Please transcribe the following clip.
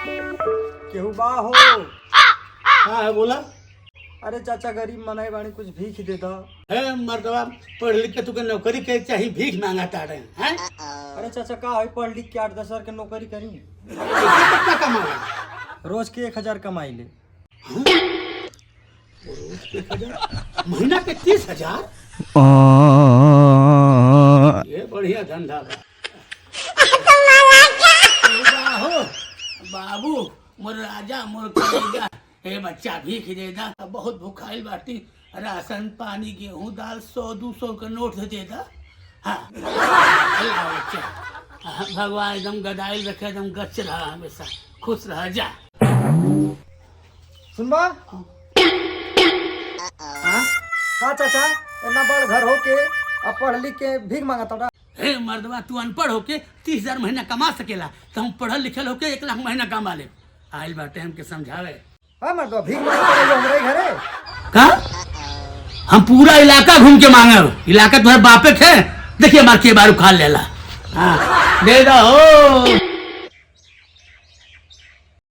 केहू बा हो? हाँ है बोला। अरे चाचा गरीब मनाई बाणी कुछ भीख दे दो। है मर्दवा पढ़ लिख के तुके नौकरी के चाहिए भीख मांगा ताड़े हैं। अरे चाचा का है पढ़ लिख के 8-10 हजार के नौकरी करी कितना कमाए? रोज के 1,000 कमाई ले। रोज के 1,000 महीना के 30,000। ये बढ़िया धंधा हो बाबू मोर राजा मोर कलेजा। हे बच्चा भीख दे दा, बहुत भूखाइल बाटी। राशन पानी गेहूं दाल 100-200 का नोट दे दा। हाँ अल्लाह बच्चा भगवान एकदम गदाइल रखे, एकदम गच रहा हमेशा खुश रह जा। सुनबा हाँ का चाचा इतना बड़ घर हो के अब पढ़ लिख के भीख मांगा तोड़ा। हे मर्दवा तू अनपढ़ होके 30,000 महीना कमा सकेला तो हम पढ़ल लिखल होके 1 लाख महीना कमा ले। आइल बाटे हमके समझावे। हाँ मर्दवा भीख मांगा तो हमरे घरे का हम पूरा इलाका घूम के मांगे। इलाका तुम्हारे बापे थे, देखिए हमारे के बार उखाड़ लेला। हाँ दे दो।